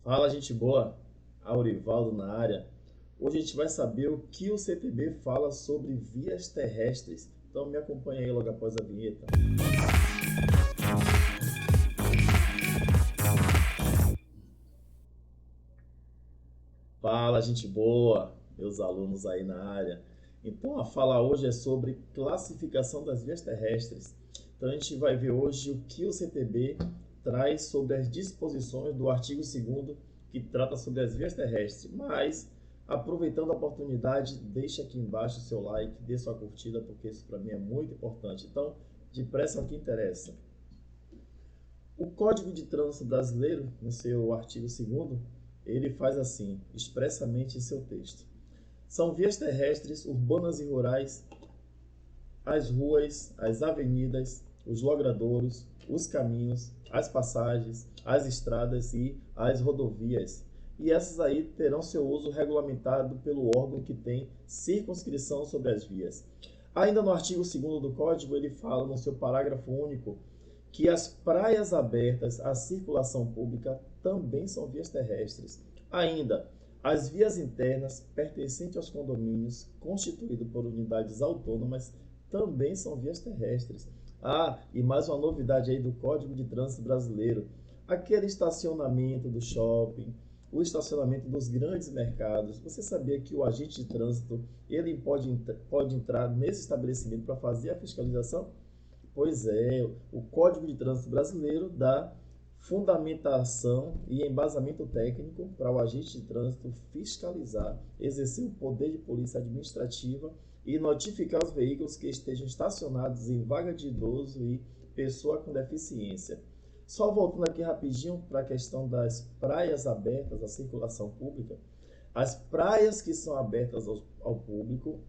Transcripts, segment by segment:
Fala, gente boa. Aurivaldo na área. Hoje a gente vai saber o que o CTB fala sobre vias terrestres. Então me acompanha aí logo após a vinheta. Fala, gente boa, meus alunos aí na área. Então a fala hoje é sobre classificação das vias terrestres. Então a gente vai ver hoje o que o CTB traz sobre as disposições do artigo 2º que trata sobre as vias terrestres. Mas, aproveitando a oportunidade, deixa aqui embaixo o seu like, dê sua curtida, porque isso para mim é muito importante. Então, depressa ao que interessa. O Código de Trânsito Brasileiro, no seu artigo 2º, ele faz assim, expressamente em seu texto. São vias terrestres, urbanas e rurais, as ruas, as avenidas, os logradouros, os caminhos, as passagens, as estradas e as rodovias. E essas aí terão seu uso regulamentado pelo órgão que tem circunscrição sobre as vias. Ainda no artigo 2º do Código, ele fala no seu parágrafo único que as praias abertas à circulação pública também são vias terrestres. Ainda, as vias internas pertencentes aos condomínios constituídos por unidades autônomas também são vias terrestres. Ah, e mais uma novidade aí do Código de Trânsito Brasileiro: aquele estacionamento do shopping, o estacionamento dos grandes mercados. Você sabia que o agente de trânsito ele pode entrar nesse estabelecimento para fazer a fiscalização? Pois é, o Código de Trânsito Brasileiro dá fundamentação e embasamento técnico para o agente de trânsito fiscalizar, exercer o poder de polícia administrativa e notificar os veículos que estejam estacionados em vaga de idoso e pessoa com deficiência. Só voltando aqui rapidinho para a questão das praias abertas à circulação pública, as praias que são abertas ao público,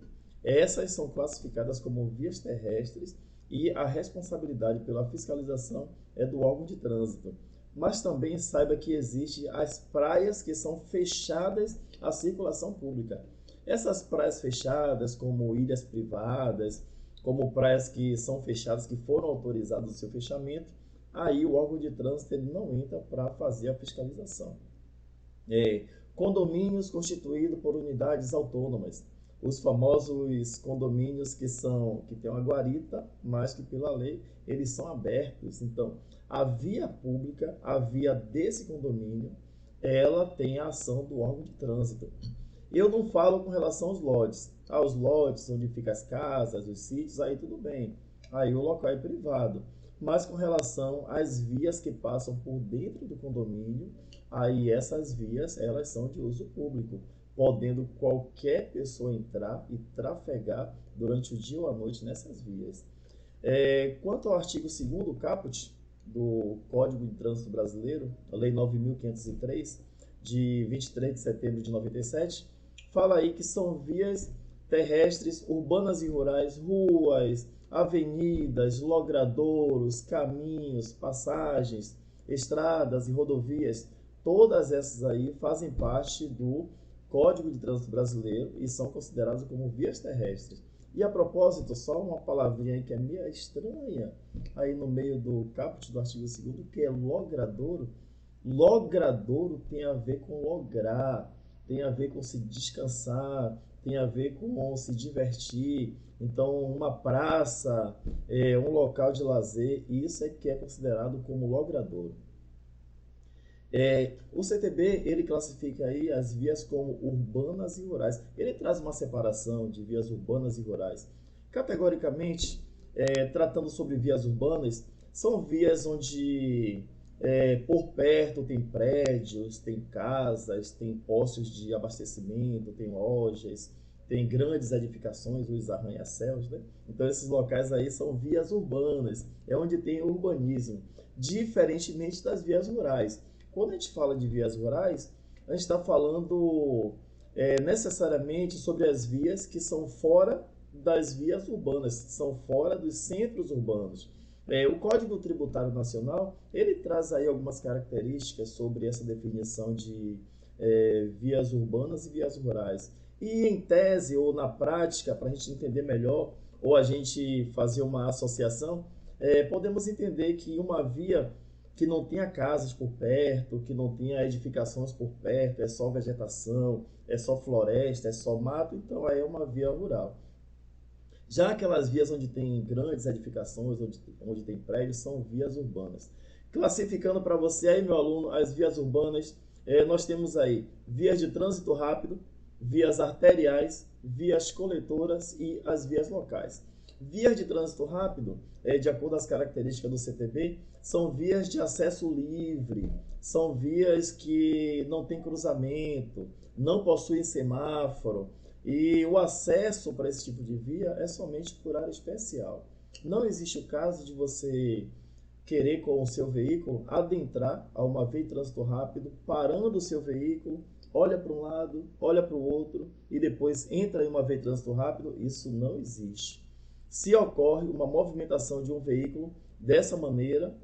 essas são classificadas como vias terrestres e a responsabilidade pela fiscalização é do órgão de trânsito. Mas também saiba que existem as praias que são fechadas à circulação pública. Essas praias fechadas, como ilhas privadas, como praias que são fechadas, que foram autorizadas o seu fechamento, aí o órgão de trânsito ele não entra para fazer a fiscalização. É, condomínios constituídos por unidades autônomas, os famosos condomínios que têm uma guarita, mas que pela lei eles são abertos. Então, a via pública, a via desse condomínio, ela tem a ação do órgão de trânsito. Eu não falo com relação aos lotes. Os lotes onde ficam as casas, os sítios, aí tudo bem. Aí o local é privado. Mas com relação às vias que passam por dentro do condomínio, aí essas vias elas são de uso público, podendo qualquer pessoa entrar e trafegar durante o dia ou a noite nessas vias. Quanto ao artigo 2º caput do Código de Trânsito Brasileiro, a Lei 9.503, de 23 de setembro de 97, fala aí que são vias terrestres, urbanas e rurais, ruas, avenidas, logradouros, caminhos, passagens, estradas e rodovias. Todas essas aí fazem parte do Código de Trânsito Brasileiro e são consideradas como vias terrestres. E a propósito, só uma palavrinha aí que é meio estranha, aí no meio do caput do artigo 2º, que é logradouro. Logradouro tem a ver com lograr, tem a ver com se descansar, tem a ver com se divertir. Então, uma praça, um local de lazer, isso é que é considerado como logradouro. O CTB ele classifica aí as vias como urbanas e rurais. Ele traz uma separação de vias urbanas e rurais. Categoricamente, tratando sobre vias urbanas, são vias onde por perto tem prédios, tem casas, tem postos de abastecimento, tem lojas, tem grandes edificações, os arranha-céus, né? Então esses locais aí são vias urbanas, é onde tem urbanismo, diferentemente das vias rurais. Quando a gente fala de vias rurais, a gente está falando necessariamente sobre as vias que são fora das vias urbanas, são fora dos centros urbanos. O Código Tributário Nacional ele traz aí algumas características sobre essa definição de vias urbanas e vias rurais. E em tese ou na prática, para a gente entender melhor, ou a gente fazer uma associação, podemos entender que uma via que não tenha casas por perto, que não tenha edificações por perto, é só vegetação, é só floresta, é só mato, então aí é uma via rural. Já aquelas vias onde tem grandes edificações, onde tem prédios, são vias urbanas. Classificando para você aí, meu aluno, as vias urbanas, nós temos aí vias de trânsito rápido, vias arteriais, vias coletoras e as vias locais. Vias de trânsito rápido, de acordo com as características do CTB, são vias de acesso livre, são vias que não tem cruzamento, não possuem semáforo, e o acesso para esse tipo de via é somente por área especial. Não existe o caso de você querer com o seu veículo adentrar a uma via de trânsito rápido, parando o seu veículo, olha para um lado, olha para o outro e depois entra em uma via de trânsito rápido. Isso não existe. Se ocorre uma movimentação de um veículo dessa maneira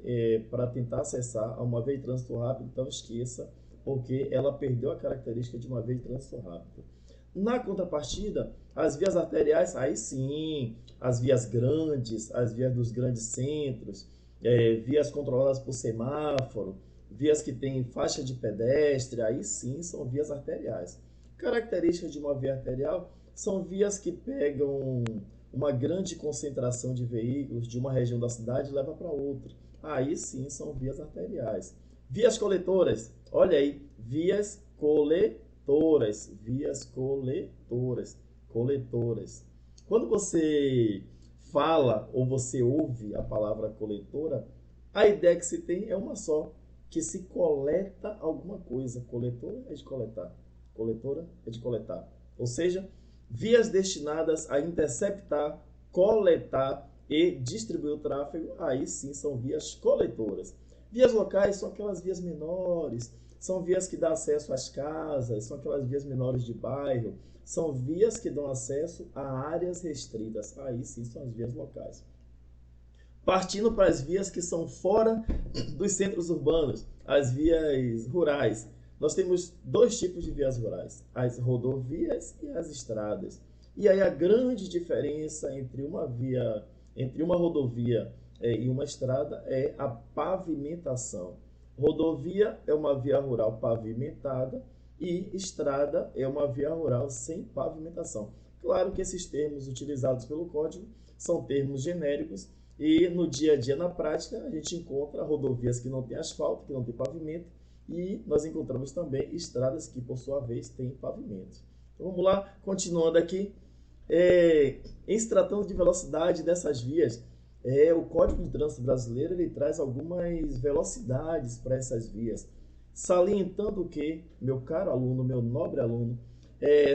para tentar acessar a uma via de trânsito rápido, então esqueça, porque ela perdeu a característica de uma via de trânsito rápido. Na contrapartida, as vias arteriais, aí sim, as vias grandes, as vias dos grandes centros, vias controladas por semáforo, vias que têm faixa de pedestre, aí sim são vias arteriais. Características de uma via arterial são vias que pegam uma grande concentração de veículos de uma região da cidade e leva para outra. Aí sim são vias arteriais. Vias coletoras, olha aí, vias coletoras, vias coletoras. Quando você fala ou você ouve a palavra coletora, a ideia que se tem é uma só, que se coleta alguma coisa. Coletora é de coletar, coletora é de coletar. Ou seja, vias destinadas a interceptar, coletar e distribuir o tráfego, aí sim são vias coletoras. Vias locais são aquelas vias menores, são vias que dão acesso às casas, são aquelas vias menores de bairro, são vias que dão acesso a áreas restritas, aí sim são as vias locais. Partindo para as vias que são fora dos centros urbanos, as vias rurais. Nós temos dois tipos de vias rurais, as rodovias e as estradas. E aí a grande diferença entre uma rodovia e uma estrada é a pavimentação. Rodovia é uma via rural pavimentada e estrada é uma via rural sem pavimentação. Claro que esses termos utilizados pelo Código são termos genéricos e no dia a dia, na prática, a gente encontra rodovias que não têm asfalto, que não têm pavimento, e nós encontramos também estradas que, por sua vez, têm pavimento. Então, vamos lá, continuando aqui. Em se tratando de velocidade dessas vias, o Código de Trânsito Brasileiro ele traz algumas velocidades para essas vias, salientando que, meu caro aluno, meu nobre aluno,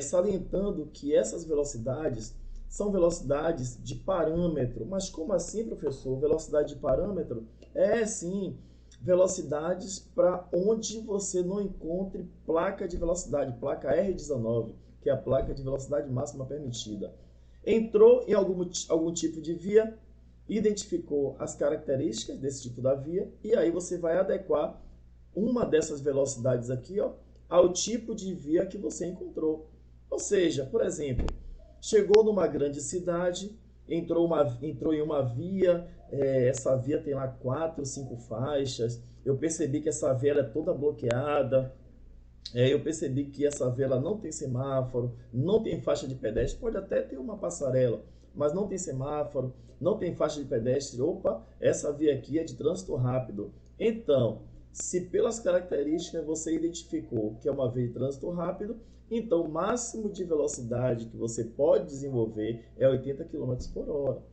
salientando que essas velocidades são velocidades de parâmetro. Mas como assim, professor? Velocidade de parâmetro? Sim, velocidades para onde você não encontre placa de velocidade, placa R19, que é a placa de velocidade máxima permitida. Entrou em algum tipo de via, identificou as características desse tipo da via, e aí você vai adequar uma dessas velocidades aqui, ao tipo de via que você encontrou. Ou seja, por exemplo, chegou numa grande cidade, entrou em uma via, essa via tem lá 4, 5 faixas, eu percebi que essa via é toda bloqueada, eu percebi que essa via ela não tem semáforo, não tem faixa de pedestre, pode até ter uma passarela, mas não tem semáforo, não tem faixa de pedestre. Opa, essa via aqui é de trânsito rápido. Então, se pelas características você identificou que é uma via de trânsito rápido, então o máximo de velocidade que você pode desenvolver é 80 km por hora.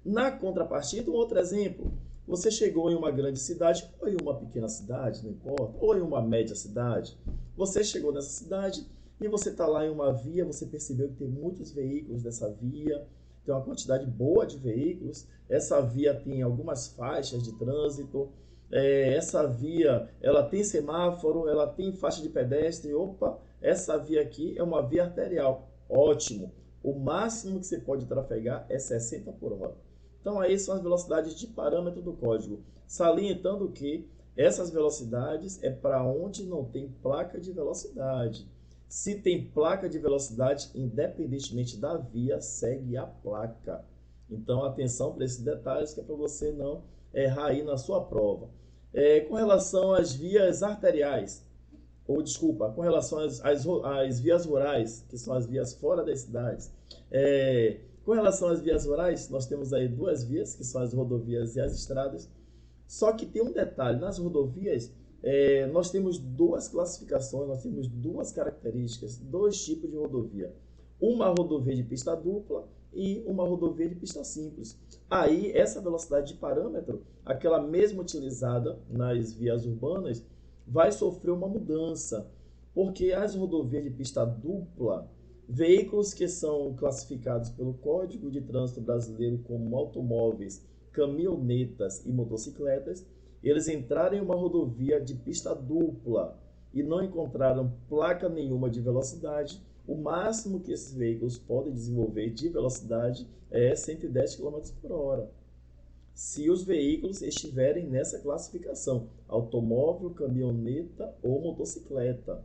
Na contrapartida, um outro exemplo, você chegou em uma grande cidade, ou em uma pequena cidade, não importa, ou em uma média cidade, você chegou nessa cidade e você está lá em uma via, você percebeu que tem muitos veículos dessa via, tem uma quantidade boa de veículos, essa via tem algumas faixas de trânsito, essa via ela tem semáforo, ela tem faixa de pedestre, opa, essa via aqui é uma via arterial, ótimo, o máximo que você pode trafegar é 60 por hora. Então aí são as velocidades de parâmetro do código, salientando que essas velocidades é para onde não tem placa de velocidade. Se tem placa de velocidade, independentemente da via, segue a placa. Então atenção para esses detalhes que é para você não errar aí na sua prova. Com relação às vias arteriais, ou desculpa, com relação às vias rurais, que são as vias fora das cidades. Com relação às vias rurais, nós temos aí duas vias, que são as rodovias e as estradas. Só que tem um detalhe, nas rodovias nós temos duas classificações, nós temos duas características, dois tipos de rodovia. Uma rodovia de pista dupla e uma rodovia de pista simples. Aí, essa velocidade de parâmetro, aquela mesma utilizada nas vias urbanas, vai sofrer uma mudança, porque as rodovias de pista dupla, veículos que são classificados pelo Código de Trânsito Brasileiro como automóveis, caminhonetas e motocicletas, eles entraram em uma rodovia de pista dupla e não encontraram placa nenhuma de velocidade, o máximo que esses veículos podem desenvolver de velocidade é 110 km por hora. Se os veículos estiverem nessa classificação, automóvel, caminhoneta ou motocicleta.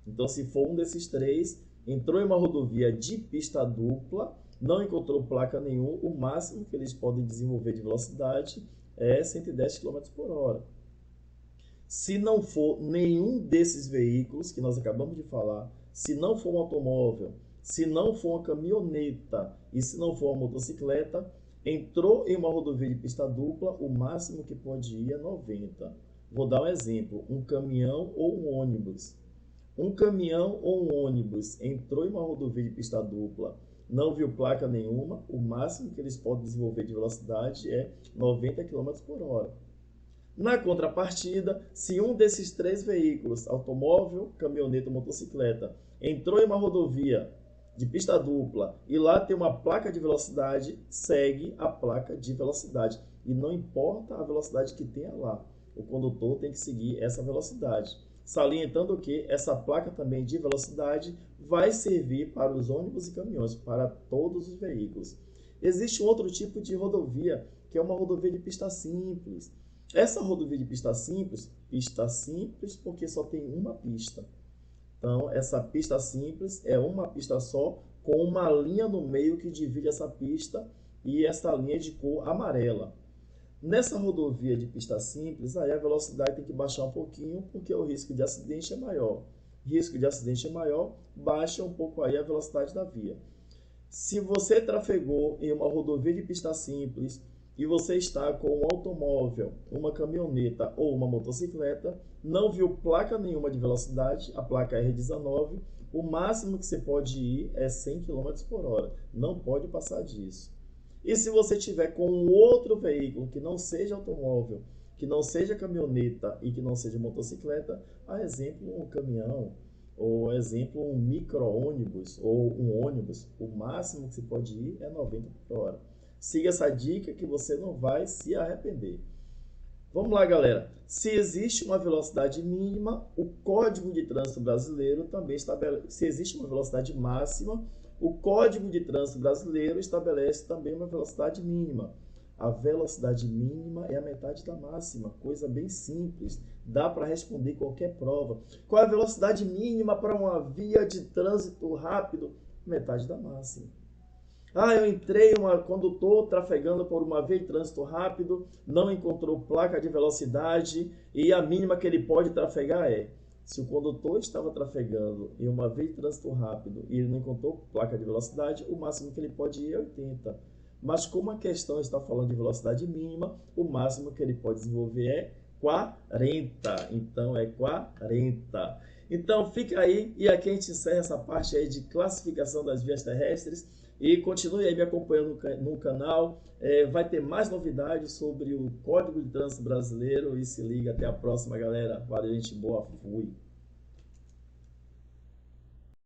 Então, se for um desses três, entrou em uma rodovia de pista dupla, não encontrou placa nenhuma, o máximo que eles podem desenvolver de velocidade é 110 km por hora. Se não for nenhum desses veículos que nós acabamos de falar, se não for um automóvel, se não for uma caminhoneta e se não for uma motocicleta, entrou em uma rodovia de pista dupla, o máximo que pode ir é 90. Vou dar um exemplo, um caminhão ou um ônibus. Um caminhão ou um ônibus entrou em uma rodovia de pista dupla, não viu placa nenhuma, o máximo que eles podem desenvolver de velocidade é 90 km por hora. Na contrapartida, se um desses três veículos, automóvel, caminhoneta ou motocicleta, entrou em uma rodovia de pista dupla e lá tem uma placa de velocidade, segue a placa de velocidade. E não importa a velocidade que tenha lá, o condutor tem que seguir essa velocidade. Salientando que essa placa também de velocidade vai servir para os ônibus e caminhões, para todos os veículos. Existe um outro tipo de rodovia, que é uma rodovia de pista simples. Essa rodovia de pista simples porque só tem uma pista. Então, essa pista simples é uma pista só, com uma linha no meio que divide essa pista e essa linha de cor amarela. Nessa rodovia de pista simples, aí a velocidade tem que baixar um pouquinho, porque o risco de acidente é maior. Risco de acidente é maior, baixa um pouco aí a velocidade da via. Se você trafegou em uma rodovia de pista simples e você está com um automóvel, uma caminhoneta ou uma motocicleta, não viu placa nenhuma de velocidade, a placa R19, o máximo que você pode ir é 100 km por hora, não pode passar disso. E se você tiver com um outro veículo que não seja automóvel, que não seja caminhoneta e que não seja motocicleta, a exemplo um caminhão, ou exemplo um micro-ônibus ou um ônibus, o máximo que você pode ir é 90 por hora. Siga essa dica que você não vai se arrepender. Vamos lá, galera. Se existe uma velocidade mínima, o Código de Trânsito Brasileiro também estabelece. Se existe uma velocidade máxima, o Código de Trânsito Brasileiro estabelece também uma velocidade mínima. A velocidade mínima é a metade da máxima, coisa bem simples. Dá para responder qualquer prova. Qual é a velocidade mínima para uma via de trânsito rápido? Metade da máxima. Eu entrei quando estou trafegando por uma via de trânsito rápido, não encontrou placa de velocidade e a mínima que ele pode trafegar é: se o condutor estava trafegando em uma via de trânsito rápido e ele não encontrou placa de velocidade, o máximo que ele pode ir é 80. Mas como a questão está falando de velocidade mínima, o máximo que ele pode desenvolver é 40. Então é 40. Então fica aí, e aqui a gente encerra essa parte aí de classificação das vias terrestres. E continue aí me acompanhando no canal, vai ter mais novidades sobre o Código de Trânsito Brasileiro e se liga, até a próxima, galera. Valeu, gente boa, fui!